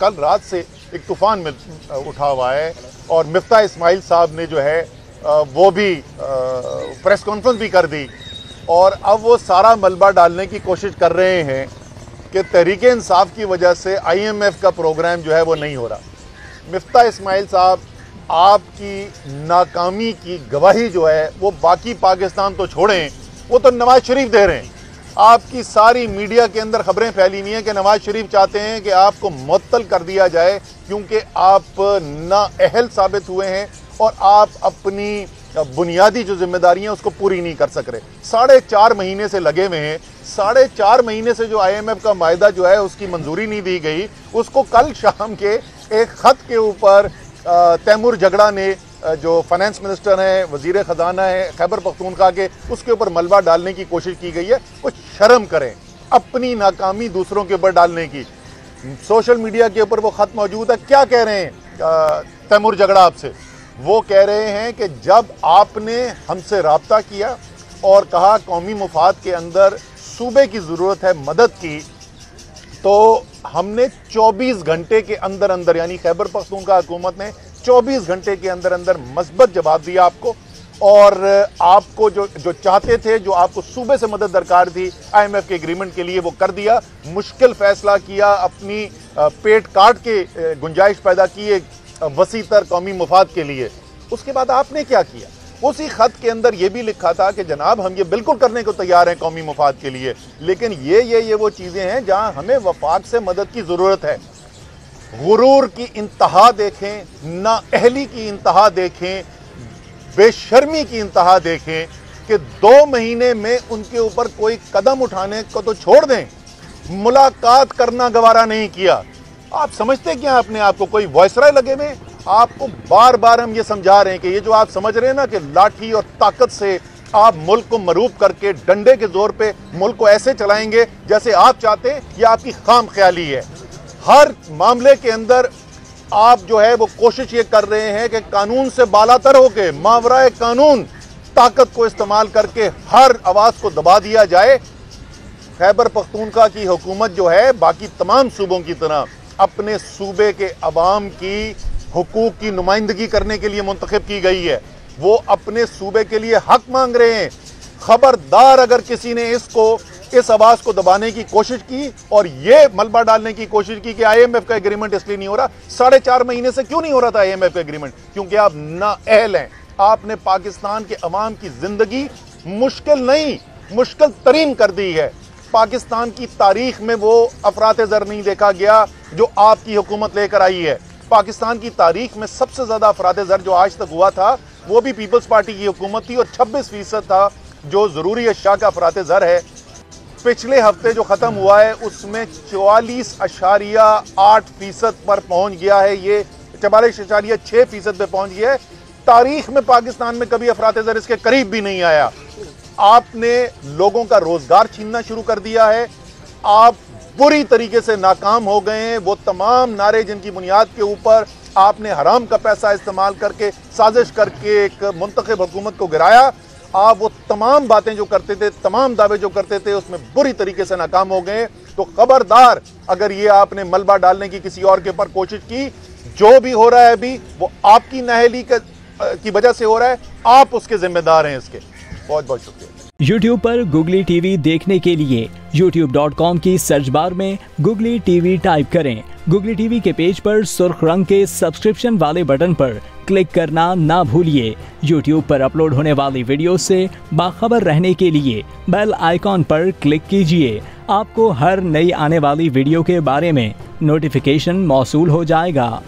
कल रात से एक तूफान में उठा हुआ है और मिफ्ता इस्माइल साहब ने जो है वो भी प्रेस कॉन्फ्रेंस भी कर दी और अब वो सारा मलबा डालने की कोशिश कर रहे हैं कि तहरीक इंसाफ की वजह से IMF का प्रोग्राम जो है वो नहीं हो रहा। मिफ्ता इस्माइल साहब, आपकी नाकामी की गवाही जो है वो बाकी पाकिस्तान तो छोड़ें, वो तो नवाज शरीफ दे रहे हैं। आपकी सारी मीडिया के अंदर खबरें फैली हुई हैं कि नवाज शरीफ चाहते हैं कि आपको मुअत्तल कर दिया जाए क्योंकि आप नाअहल साबित हुए हैं और आप अपनी बुनियादी जो जिम्मेदारियां उसको पूरी नहीं कर सक रहे। 4.5 महीने से लगे हुए हैं। 4.5 महीने से जो IMF का मायदा जो है उसकी मंजूरी नहीं दी गई, उसको कल शाम के एक खत के ऊपर तैमूर झगड़ा ने, जो फाइनेंस मिनिस्टर हैं, वजीर खजाना है खैबर पख्तूनख्वा के, उसके ऊपर मलबा डालने की कोशिश की गई है। कुछ शर्म करें अपनी नाकामी दूसरों के ऊपर डालने की। सोशल मीडिया के ऊपर वो खत मौजूद है। क्या कह रहे हैं तैमूर झगड़ा आपसे? वो कह रहे हैं कि जब आपने हमसे राब्ता किया और कहा कौमी मुफाद के अंदर सूबे की ज़रूरत है मदद की, तो हमने 24 घंटे के अंदर अंदर, यानी खैबर पख्तूनख्वा हुकूमत ने 24 घंटे के अंदर अंदर मस्बत जवाब दिया आपको और आपको जो चाहते थे, जो आपको सूबे से मदद दरकार थी IMF के एग्रीमेंट के लिए, वो कर दिया। मुश्किल फैसला किया, अपनी पेट काट के गुंजाइश पैदा की एक वसी तर कौमी मुफाद के लिए। उसके बाद आपने क्या किया? उसी खत के अंदर यह भी लिखा था कि जनाब हम ये बिल्कुल करने को तैयार हैं कौमी मुफाद के लिए, लेकिन ये वो चीजें हैं जहां हमें वफाक से मदद की जरूरत है। गुरूर की इंतहा देखें, नाअहली की इंतहा देखें, बेशर्मी की इंतहा देखें कि 2 महीने में उनके ऊपर कोई कदम उठाने को तो छोड़ दें, मुलाकात करना गवारा नहीं किया। आप समझते क्या अपने आप को कोई वॉइसराय लगे हुए? आपको बार बार हम ये समझा रहे हैं कि ये जो आप समझ रहे हैं ना कि लाठी और ताकत से आप मुल्क को मरूब करके डंडे के जोर पे मुल्क को ऐसे चलाएंगे जैसे आप चाहते हैं, ये आपकी खाम ख्याली है। हर मामले के अंदर आप जो है वो कोशिश ये कर रहे हैं कि कानून से बालातर होके, मावराए कानून ताकत को इस्तेमाल करके हर आवाज को दबा दिया जाए। खैबर पख्तूनख्वा की हुकूमत जो है बाकी तमाम सूबों की तरह अपने सूबे के अवाम की हुकूक की नुमाइंदगी करने के लिए मुंतखब की गई है। वो अपने सूबे के लिए हक मांग रहे हैं। खबरदार अगर किसी ने इस आवाज को दबाने की कोशिश की और ये मलबा डालने की कोशिश की कि IMF का एग्रीमेंट इसलिए नहीं हो रहा। 4.5 महीने से क्यों नहीं हो रहा था IMF का एग्रीमेंट? क्योंकि आप नाअहल हैं। आपने पाकिस्तान के अवाम की जिंदगी मुश्किल तरीन कर दी है। पाकिस्तान की तारीख में वो अफरात-ए-ज़र नहीं देखा गया जो आपकी हुकूमत लेकर आई है। पाकिस्तान की तारीख में सबसे ज्यादा अफरात-ए-ज़र जो आज तक हुआ था वो भी पीपल्स पार्टी की हुकूमत थी और 26% था जो जरूरी अशिया का अफरात-ए-ज़र है। पिछले हफ्ते जो खत्म हुआ है उसमें 44.8% पर पहुंच गया है। ये 44.6% पे पहुंच गया है। तारीख में पाकिस्तान में कभी अफरात-ए-ज़र इसके करीब भी नहीं आया। आपने लोगों का रोजगार छीनना शुरू कर दिया है। आप बुरी तरीके से नाकाम हो गए हैं। वो तमाम नारे जिनकी बुनियाद के ऊपर आपने हराम का पैसा इस्तेमाल करके, साजिश करके एक मुंतखब हुकूमत को गिराया, आप वो तमाम बातें जो करते थे, तमाम दावे जो करते थे, उसमें बुरी तरीके से नाकाम हो गए। तो खबरदार अगर ये आपने मलबा डालने की किसी और के ऊपर कोशिश की, जो भी हो रहा है अभी वो आपकी नाअहली की वजह से हो रहा है। आप उसके जिम्मेदार हैं इसके। बहुत बहुत शुक्रिया। YouTube पर Googly TV देखने के लिए youtube.com की सर्च बार में Googly TV टाइप करें। Googly TV के पेज पर सुर्ख रंग के सब्सक्रिप्शन वाले बटन पर क्लिक करना ना भूलिए। YouTube पर अपलोड होने वाली वीडियो से बाखबर रहने के लिए बेल आइकॉन पर क्लिक कीजिए। आपको हर नई आने वाली वीडियो के बारे में नोटिफिकेशन मौसूल हो जाएगा।